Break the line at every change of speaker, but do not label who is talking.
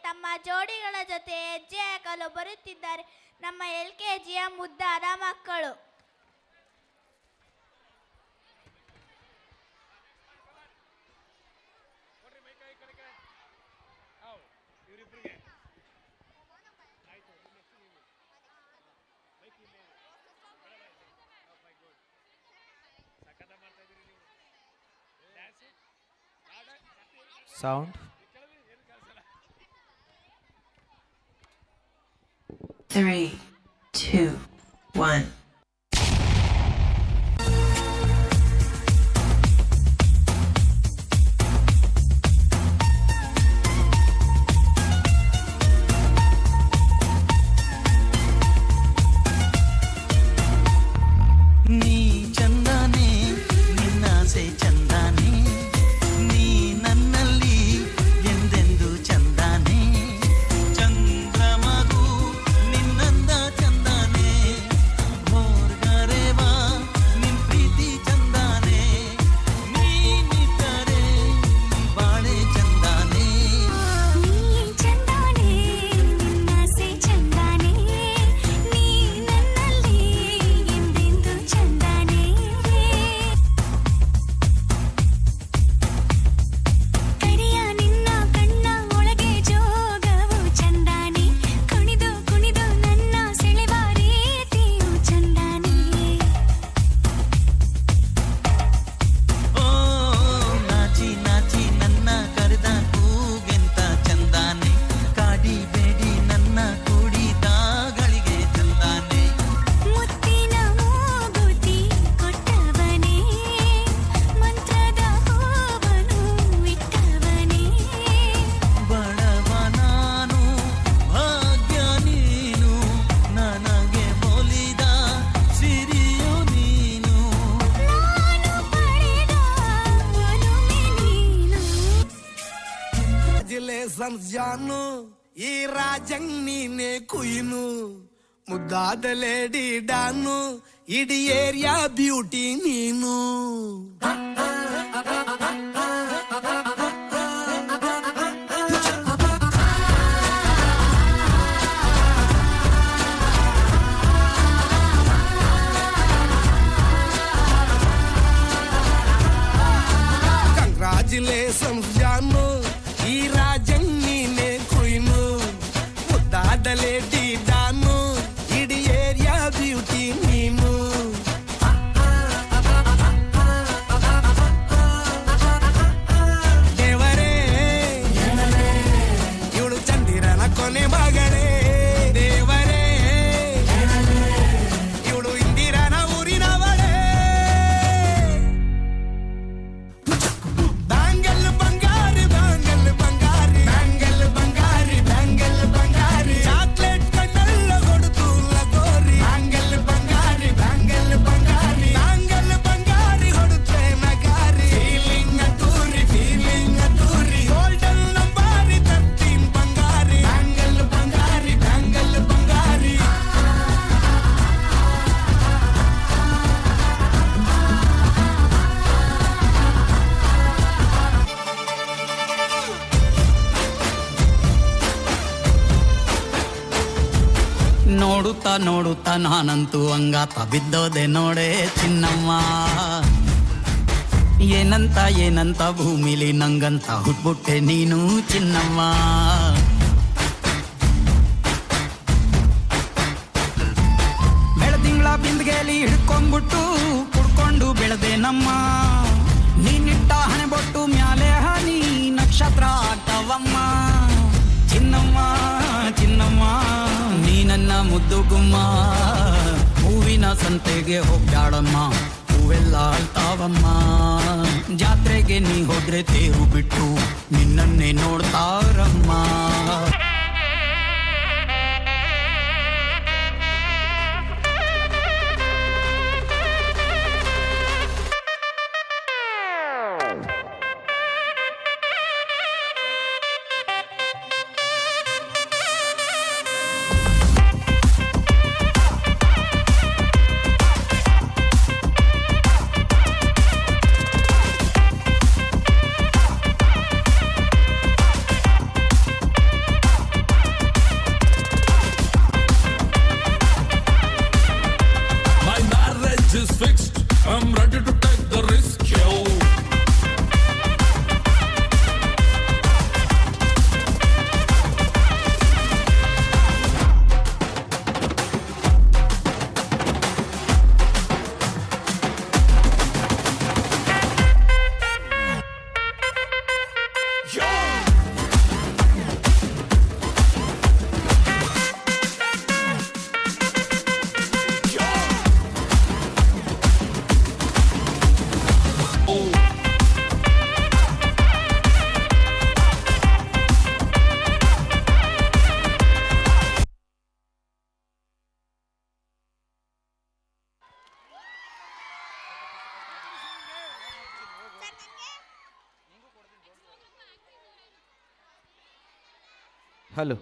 ತಮ್ಮ ಜೋಡಿಗಳ ಜೊತೆ ಹೆಜ್ಜೆ ಹಾಕಲು ಬರುತ್ತಿದ್ದಾರೆ ನಮ್ಮ LKGಯ ಮುದ್ದಾದ ಮಕ್ಕಳು.
Sound.
3, 2, 1.
ಜಾನು ಈ ರಾಜಂಗ್ ನೀನೆ ಕುಯ್ನು ಮುದ್ದಾದ ಲೇಡಿ ಡಾನು ಇಡೀ ಏರಿಯಾ ಬ್ಯೂಟಿ ನೀನು. ಕಂಗ್ರಾಚುಲೇಷನ್ಸ್ ಜಾನು ಈ ರಾಜಂಗ್ ನೀನೆ ಕುಯ್ನು ಮುದ್ದಾದ ಲೇಡಿ ಡಾನು ಇಡೀ ಏರಿಯಾ ಬ್ಯೂಟಿ ನೀನು. ದೇವರೇ ಇವಳು ಚಂದಿರನ ಕೊನೆ ಮಗಳೇ, ದೇವರೇ ಇವಳು ಇಂದಿರನ ಊರಿನವಳೇ. ಬ್ಯಾಂಗಲ್ ಬಂಗಾರಿ ಬ್ಯಾಂಗಲ್ ಬಂಗಾರಿ ಬ್ಯಾಂಗಲ್ ಬಂಗಾರಿ ಬ್ಯಾಂಗಲ್ ಬಂಗಾರಿ ಚಾಕ್ಲೇಟ್ ಕಣ್ಣೆಲ್ಲ ಕೊಡುತ್ತು ಲಗೋರಿ ಬ್ಯಾಂಗಲ್ ಬಂಗಾರಿ ಬ್ಯಾಂಗಲ್ ಬಂಗಾರಿ ಬ್ಯಾಂಗಲ್ ಬಂಗಾರಿ ಹೊಡುತ್ತೆ ನಗಾರಿ ಫೀಲಿಂಗ್ ಅದ್ದೂರಿ ಗೋಲ್ಡನ್ ನಂಬಾರಿ 13 ಬಂಗಾರಿ ಬ್ಯಾಂಗಲ್ ಬಂಗಾರಿ ಬ್ಯಾಂಗಲ್ ಬಂಗಾರಿ.
ನೋಡುತ್ತಾ ನೋಡುತ್ತಾ ನಾನಂತೂ ಅಂಗಾತ ಬಿದ್ದೋದೆ ನೋಡೆ ಚಿನ್ನಮ್ಮ. ಏನಂತ ಏನಂತ ಭೂಮಿಲಿ ನಂಗಂತ ಹುಟ್ಬಿಟ್ಟೆ ನೀನು ಚಿನ್ನಮ್ಮ. ಬೆಳದಿಂಗಳ ಬಿಂದಿಗೆಲಿ ಹಿಡ್ಕೊಂಡ್ಬಿಟ್ಟು ಕುಡ್ಕೊಂಡು ಬೆಳೆದೆ ನಮ್ಮ. ನೀನಿಟ್ಟ ಹಣೆ ಬೊಟ್ಟು ಮ್ಯಾಲೆ ಹನಿ ನಕ್ಷತ್ರ ಆಗ್ತಾವಮ್ಮ. ಚಿನ್ನಮ್ಮ ಚಿನ್ನಮ್ಮ ನೀ ನನ್ನ ಮುದ್ದು ಗುಮ್ಮ. ಹೂವಿನ ಸಂತೆಗೆ ಹೋಗ್ಯಾಡಮ್ಮ ಹೂವೆಲ್ಲ ಅಳ್ತಾವಮ್ಮ. ಜಾತ್ರೆಗೆ ನೀ ಹೋದ್ರೆ ತೇರು ಬಿಟ್ಟು ನಿನ್ನನ್ನೇ ನೋಡ್ತಾರಮ್ಮ.
ಹಲೋ